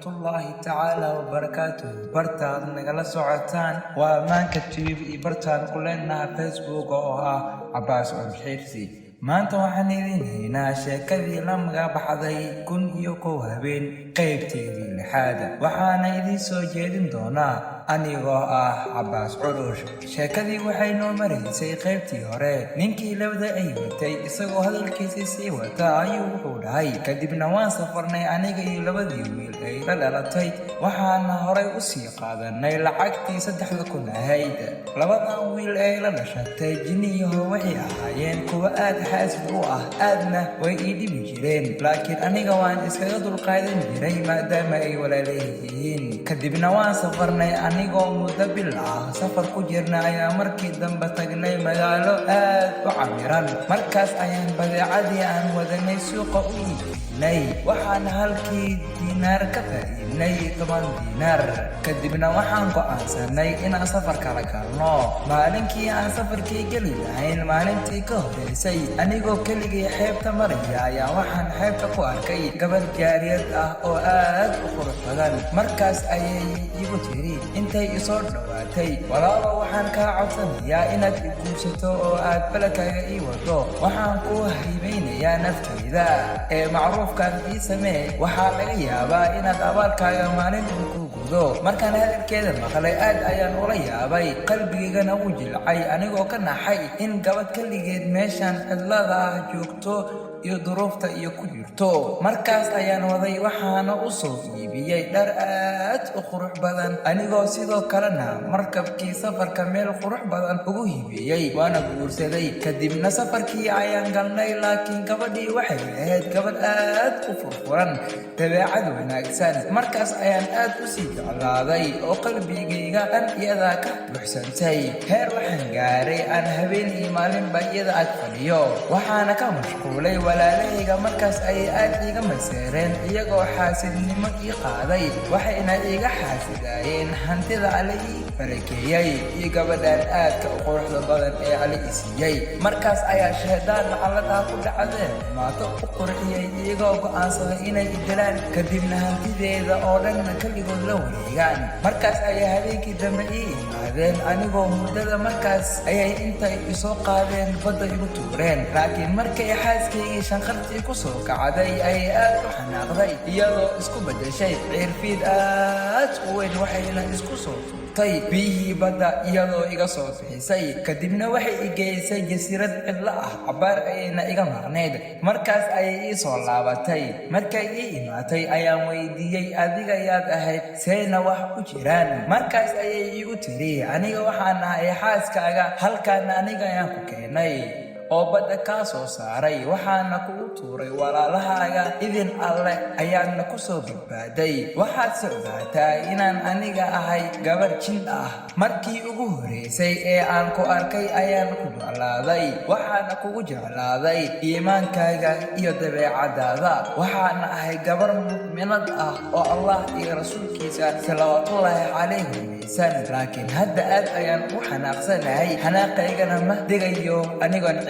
waraxmatullaahi tacaala wabarakaatuh. Bartaad nagala socotaan waa Maanka TV iyo bartaan ku leenahay Facebook oo ah Cabbaas Xirsi. maanta waxaan idin haynaa sheekadii la magacaabay kun iyo kow habeen qaybteedii lixaad. waxaana idin soo jeedin doonaa anigoo ah Cabbaas Culush. sheekadii waxay noo maraysay qaybtii hore. ninkii labada ay watay isagoo hadalkiisii sii wata ayuu wuxuu dhahay, kadibna waan safarnay aniga iyo labadii wiil ay la dhalatay, waxaana horay u sii qaadanay lacagtii 3,000 ahayd. labadan wiil ay la dhashatay jinniyaho waxay ahaayeen kuwa aad xaasid u ah, aadna way ii dhibi jireen, laakiin aniga waan iskaga dulqaadan jiray maadaama ay walaalayihiin. kadibna waan safarnay anigoo muddo bil ah safar ku jirna ayaa markii dambe tagnay magaalo aad u camiran. markaas ayaan badeecadii aan wadanay suuqa u iibinay, waxaan halkii diinaar ka faa'iidnay 10 diinaar. kadibna waxaan go'aansanay inaan safar kala galno. maalinkii aan safarkii geli lahayn maalintii ka horeysay, anigoo keligii xeebta maraya ayaa waxaan xeebta ku arkay gabar jaariyad ah oo aad u qurux badan. markaas ayay igu tiri intay isoo dhowaatay, walaalo waxaan kaa codsanayaa inaad i guursato oo aad balakaaga ii wado. waxaan ku haybeynayaa naftayda ee macruufkaan ii samee, waxaa laga yaabaa inaad abaalkaaga maalin uu ku gudo. markaan hadalkeeda maqlay aad ayaan ula yaabay, qalbigaygana wuu jilcay anigoo ka naxay in gabadh keligeed meeshaan cidlada ah joogto iyo duruufta iyo ku jirto. markaas ayaan waday, waxaana u soo iibiyey dhar aad u qurux badan, anigoo sidoo kalena markabkii safarka meel qurux badan ugu hibiyey, waana guursaday. kadibna safarkii ayaan galnay, laakiin gabadhii waxay ahayd gabadh aad u furfuran, dabeecad wanaagsan. markaas ayaan aad u sii jeclaaday oo qalbigayga dhan iyadaa ka buuxsantay. heer waxaan gaaray aan habeen iyo maalinba iyada ag fadhiyo, waxaana ka mashquulay walaalahayga. markaas ayay aad iiga maseereen iyagoo xaasidnimo ii qaaday, waxayna iiga xaasidaayeen hantida alle ii barakeeyey iyo gabadhan aadka u quruxda badan ee alle i siiyey. markaas ayaa shaydaan lacaladaa ku dhacdeen maato u qurxiyey, iyagoo go'aansaday inay i dilaan, kadibna hantideeda oo dhanna keligood la wareegaan. markaas ayay habeenkii dambe ii imaadeen anigoo muddada. markaas ayay intay isoo qaadeen badda igu tuureen, laakiin markay xaaskaygii shanqartii ku soo kacday ayay aad u xanaaqday, iyadoo isku beddeshay ciirfiid aad u weyn, waxayna isku soo tuurtay biyihii badda iyadoo iga soo bixisay. kadibna waxay i geysay jasiirad cidlo ah, cabbaar ayayna iga maqnayd. markaas ayay ii soo laabatay. markay ii imaatay ayaan weydiiyey, adiga yaad ahayd, seena wax u jiraan? markaas ayay iigu tiri, aniga waxaan ahay xaaskaaga, halkaana aniga ayaan ku keenay oo badda kaa soo saaray, waxaana kugu tuuray walaalahaaga. idin alle ayaadna ku soo badbaaday. waxaad se ogaataa inaan aniga ahay gabar jin ah. markii ugu horeysay ee aan ku arkay ayaan ku jeclaaday, waxaana kugu jeclaaday iimaankaaga iyo dabeecadaada. waxaana ahay gabar mu'minad ah oo allah iyo rasuulkiisa salawaatullaahi calayhi rumaysan, laakiin hadda aad ayaan u xanaaqsanahay. xanaaqaygana ma degayo anigoon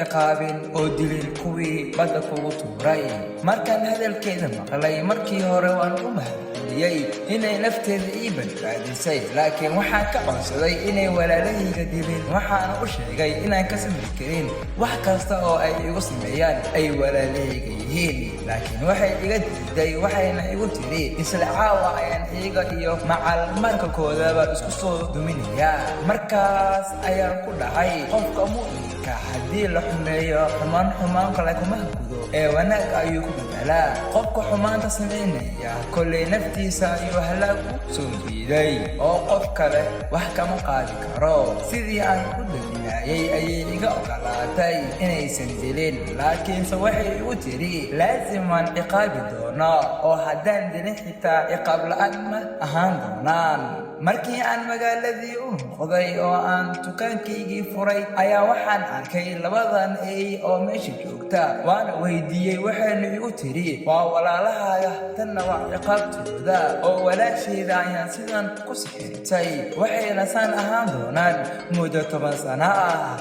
oo dilin kuwii badda kugu tuuray. markaan hadalkeeda maqlay, markii hore waan u mahadceliyey inay nafteeda ii badbaadisay, laakiin waxaan ka codsaday inay walaalahayga dilin. waxaana u sheegay inaan ka samri karin wax kasta oo ay igu sameeyaan ay walaalahayga yihiin, laakiin waxay iga diiday. waxayna igu tiri isla caawa ayaan iyaga iyo macalmarkakoodaba isku soo duminayaa. markaas ayaan ku dhacay, qofka mu'minka haddii la xumeeyo xumaan kale kuma gudo ee wanaag ayuu ku bedalaa. qofka xumaanta samaynaya kolley naftiisa ayuu halaag u soo jiiday, oo qof kale wax kama qaadi karo. sidii aan u dejinayay ayay iga ogolaatay inaysan dilin, laakiinse waxay igu tiri laasim waan ciqaabi doonaa, oo haddaan dilin xitaa ciqaab la'aan ma ahaan doonaan. markii aan magaaladii u noqday oo aan dukaankaygii furay ayaa waxaan arkay labadan eey oo meesha joogta. waana weydiiyey, waxayna igu tiri waa walaalahaaga, tanna waa ciqaabtooda, oo walaasheeda ayaan sidan ku sixirtay, waxayna saan ahaan doonaan muddo 10 sano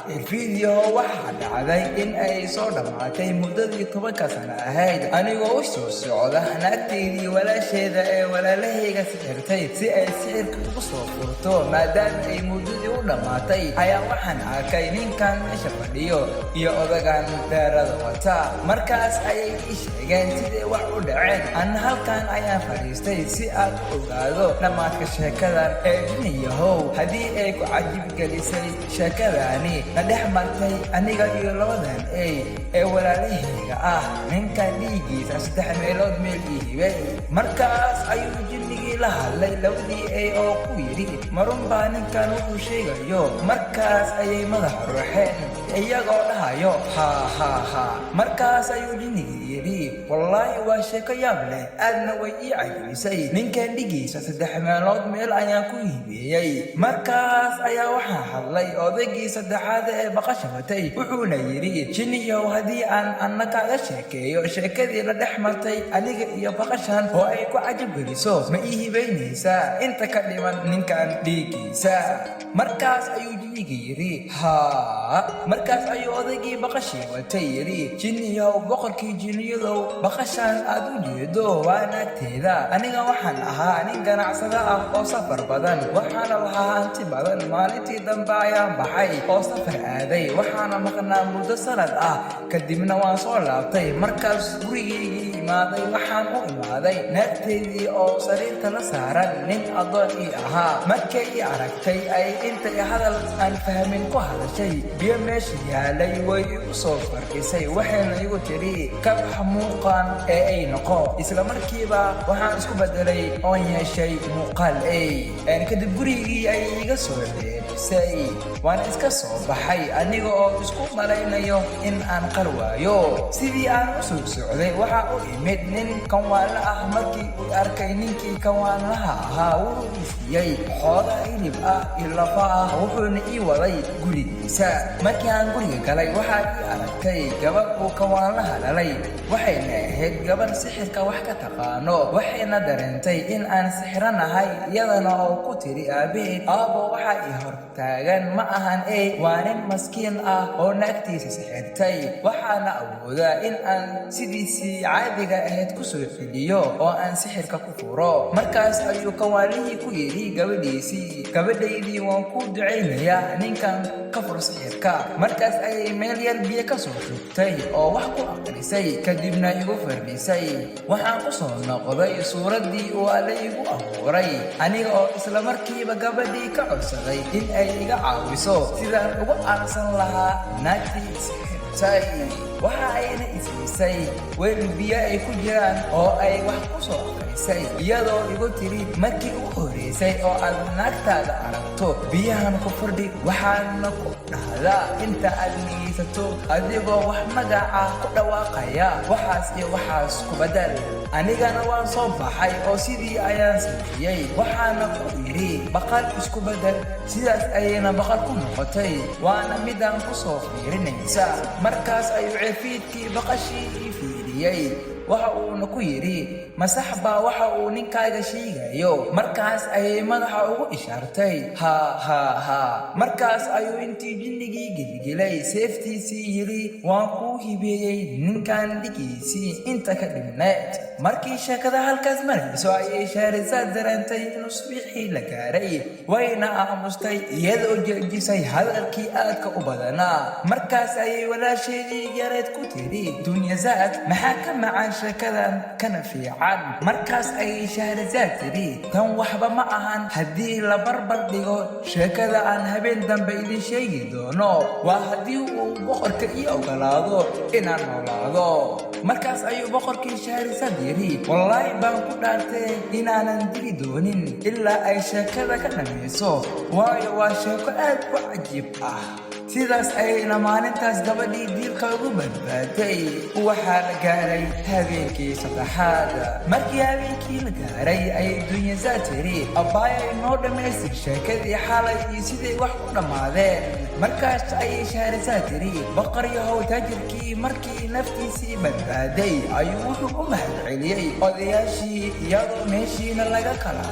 الفيديو waxaa dhacday in ay soo dhamaatay muddadii 10 sano ahayd anigoo u soo socda naagteedii walaasheeda ee walaalahayga sixirtay si ay sixirka ugu soo furto maadaama ay muddadii u dhamaatay ayaa waxaan arkay ninkan meesha fadhiyo iyo odagan beerada wata markaas ayay ii sheegeen sidee wax u dhaceen aan halkan ayaan fadhiistay si aad u ogaado dhamaadka sheekadan ee jiniyahow haddii ay ku cajib gelisay sheekadani na dhex martay aniga iyo labadan ee walaalahayga ah ninkan dhiigiisa 3 meelood meel ii hibay markaas ayuu jinnigii la hadlay labadii oo ku yidhi marun baa ninkan wuxuu sheegayo markaas ayay madax ruuxeen iyagoo dhahayo ha markaas ayuu jinnigii yidhi wallaahi waa sheeko yaab leh aadna way ii cajabisay ninkan dhigiisa 3 meelood meel ayaan ku hibeeyey markaas ayaa waxaa hadlay odaygii saddexaad ee baqasha watay wuxuuna yidhi jinniyow haddii aan annakaaga sheekeeyo sheekadii la dhex martay aniga iyo baqashan oo ay ku cajab geliso ma ii hibaynaysaa inta ka dhiman ninkan dhiigiisa markaas ayuu jinnigii yidhi markaas ayuu odaygii baqashii watay yidhi jinniyow boqorkii jinniyadow baqashan aad u jeedo waa naagteeda aniga waxaan ahaa nin ganacsada ah oo safar badan waxaana lahaa hanti badan maalintii dambe ayaan baxay oo safar aaday waxaana maqnaa muddo sanad ah kadibna waan soo laabtay markaas gurigeygii imaaday waxaan u imaaday naagteedii oo sariirta la saaran nin adoon ii ahaa markay ii aragtay ay intay hadal aan fahmin ku hadashay biyo meesha yaalay way igu soo fardhisay waxayna igu tidhi ka bax muuqan ee ay noqo isla markiiba waxaan isku bedelay oon yeeshay muuqaal kadib gurigii ay iga soo leerisay waan iska soo baxay aniga oo isku malaynayo in aan qarwaayo sidii aan u soo socday waxaa u imid nin kanwaala ah markii uu arkay ninkii kanwaalaha ahaa wuxuu ii siiyey xoola hilib ah iyo lafa ah wuxuuna ii waday gurigiisa markii aan guriga galay waxaa ii aragtay gabadh uu kanwaalaha dhalay waxayna ahayd gabadh sixirka wax ka taqaano waxayna dareentay in aan sixiranahay iyadana oo ku tiri aabaheed aabo waxaa ii hortaagan ma ahan waa nin maskiin ah oo naagtiisa sixirtay waxaana awoodaa in aan sidiisii caadiga ahayd ku soo celiyo oo aan sixirka ku furo markaas ayuu kanwaalihii ku yidhi gabadhaydii waan ku ducaynayaa ninkan ka fur sixirka markaas ayay meel yar biyo ka soo shugtay oo wax ku aqrisay kadibna igu fardhisay waxaan ku soo noqday suuraddii uu alle igu abuuray aniga oo isla markiiba gabadhii ka codsaday in ay iga caawiso sidaan ugu aarsan lahaa naagtii sixirtay waxa ayna isiisay weel biyo ay ku jiraan oo ay wax ku soo aqrisay iyadoo igu tiri markii ugu horeysay oo aad naagtaada aragto biyahan ku fardhi waxaana ku dhahdaa inta aad niyeysato adigoo wax magaca ku dhawaaqaya waxaas iyo waxaas ku badal anigana waan soo baxay oo sidii ayaan sameeyey waxaana ku yidhi baqal isku bedel sidaas ayayna baqal ku noqotay waana midaan ku soo fiirinaysa markaas ayuu ceefiidkii baqashii ii fiiriyey waxa uuna ku yidhi masax baa waxa uu ninkaaga sheegayo markaas ayay madaxa ugu ishaartay markaas ayuu intii jinnigii gelgelay seeftiisii yidhi waan kuu hibeeyey ninkan dhigiisii inta ka dhibneed markii sheekada halkaas marayso ayay Shahrazad dareentay inuu subaxii la gaaray wayna aamustay iyadoo jeejisay hadalkii aadka u badanaa markaas ayay walaasheedii yareed ku tiri Dunyazad maxaa ka macaan sheekadan kana fiican markaas ayay Shahrazad tiri tan waxba ma ahan haddii la barbar dhigo sheekada aan habeen dambe idin sheegi doono waa haddii uu boqorka ii ogolaado inaan noolaado markaas ayuu boqorkii Shahrazad yidhi wallaahi baan ku dhaartay inaanan dili doonin ilaa ay sheekada ka dhammayso waayo waa sheeko aad u cajiib ah sidaas ayayna maalintaas gabadhii diilka ugu badbaaday waxaa la gaaray habeenkii saddexaad markii habeenkii la gaaray ayay Dunyazad tiri abbaaya inoo dhammaystir sheekadii xalay iyo siday wax u dhammaadeen markaas ayay Shahrazad tiri boqor yahow taajirkii markii naftiisii badbaaday ayuu wuxuu u mahadceliyey odayaashii iyadoo meeshiina laga kala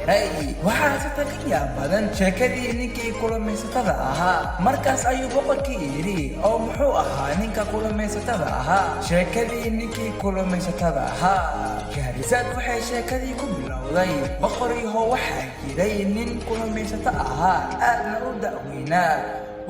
reeray. waxaa si tagiya badan sheekadii ninkii kulumaysatada ahaa. markaas ayuu boqorkii yidhi oo muxuu ahaa ninka kulumaysatada ahaa? sheekadii ninkii kulumaysatada ahaa. Shahrazad waxay sheekadii ku bilowday boqor yahow waxaa jiray nin kulumaysato ahaa aadna u da'weynaa,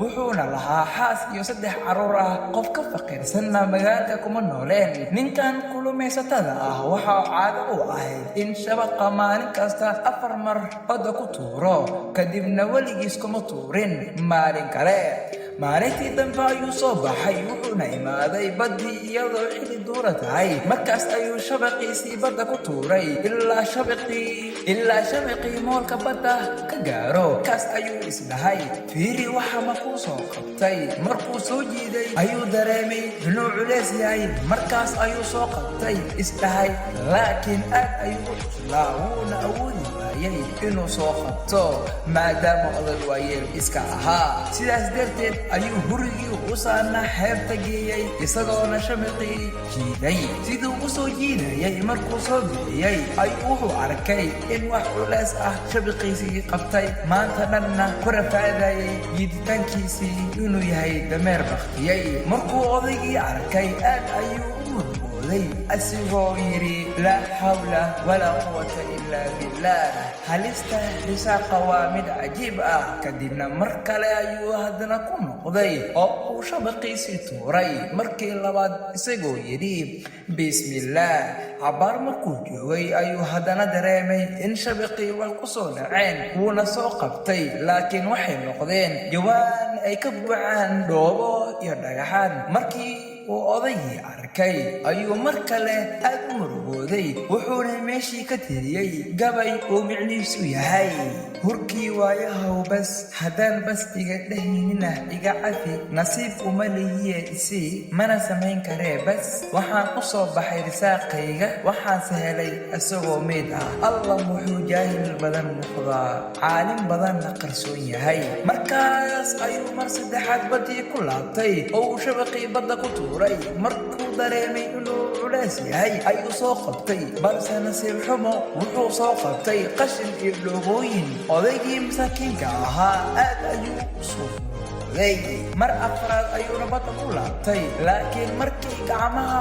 wuxuuna lahaa xaas iyo 3 carruur ah. qof ka faqiirsanna magaalka kuma nooleen. ninkan kulumaysatada ah waxaa caado u ahayd in shabaqa maalin kasta 4 mar badda ku tuuro, kadibna weligiis kuma tuurin maalin kale. maalintii dambe ayuu soo baxay wuxuuna imaaday baddii iyadoo xili duura tahay. markaas ayuu shabaqiisii badda ku tuuray ilaa shabaqii moolka badda ka gaaro. kaas ayuu isdhahay fiiri waxa markuu soo qabtay. markuu soo jiiday ayuu dareemay inuu culays yahay. markaas ayuu soo qabtay isdhahay, laakiin aad ayuu u cuslaa wuuna awoodi waayay inuu soo qabto maadaama oday waayeel iska ahaa. sidaas darteed ayuu hurigii u saarnaa xeebta geeyey isagoona shabaqii jiiday. siduu u soo jiidayay markuu soo bixiyey ayuu wuxuu arkay in wax culays ah shabaqiisii qabtay. maanta dhanna ku rafaadayay jiiditaankiisii inuu yahay dameer baktiyey. markuu odaygii arkay aad ayuu u murugooday asigoo yidhi laa xawla walaa quwata ilaa billah. halista risaaqa waa mid cajiib ah. kadibna mar kale ayuu haddana ku noqday oo uu shabaqiisii tuuray markii labaad isagoo yidhi bismillaah. cabaar markuu joogay ayuu haddana dareemay in shabaqii wax ku soo dhaceen. wuuna soo qabtay, laakiin waxay noqdeen jawaan ay ka buuxaan dhoobo iyo dhagaxaan. markii uu odaygii arkay ayuu mar kale aad u murugooday, wuxuuna meeshii ka tiriyey gabay uu micnihiisu yahay hurkii waayahow bas haddaan bas iga dhahaynina iga cafi. nasiib uma leeyiye isii mana samayn karee bas. waxaan u soo baxay risaaqayga waxaanse helay isagoo meyd ah. allah wuxuu jaahil badan noqdaa, caalim badanna qarsoon yahay. markaas ayuu mar saddexaad baddii ku laabtay oo uu shabaqii badda ku tuuray. markuu dareemay inuu culays yahay ayuu soo qabtay, balse nasiib xumo wuxuu soo qabtay qashin iyo dhoobooyin. odaygii masaakiinka ahaa aad ayuu u soo fuuday. mar afraad ayuuna badda ku laabtay, laakiin markii gacmaha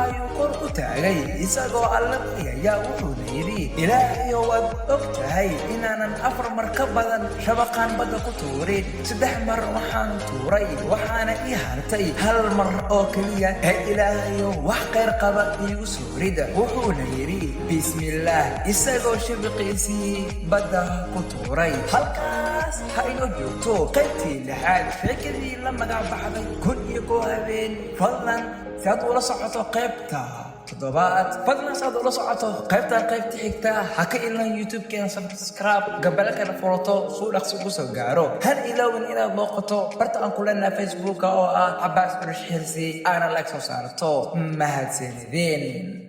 ayuu kor u taagay isagoo alla baryaya wuxuuna yidhi ilaahayow waad og tahay inaanan 4 mar ka badan shabaqaan badda ku tuurin. 3 mar waxaan tuuray waxaana ii hartay 1 mar oo keliya. ilaahayow wax khayr qaba iigu soo rida. wuxuuna yidhi bismillaah isagoo shabaqiisii badda ku tuuray. halkaas ha inoo joogto qaybtii 6 sheekadii la magac baxday kun iyo koow habeen. fadlan si aad ula socoto qaybta 7. fadlan si aad ula socoto qaybta xigta ha ka ilan youtube-keena subscribe gabalkana furato suu dhaqsi ugu soo gaaro. hal ilaawin inaad booqato barta aan ku leenahay facebook oo ah Cabbaas Xirsi aana like soo saarto. mahadsanideen.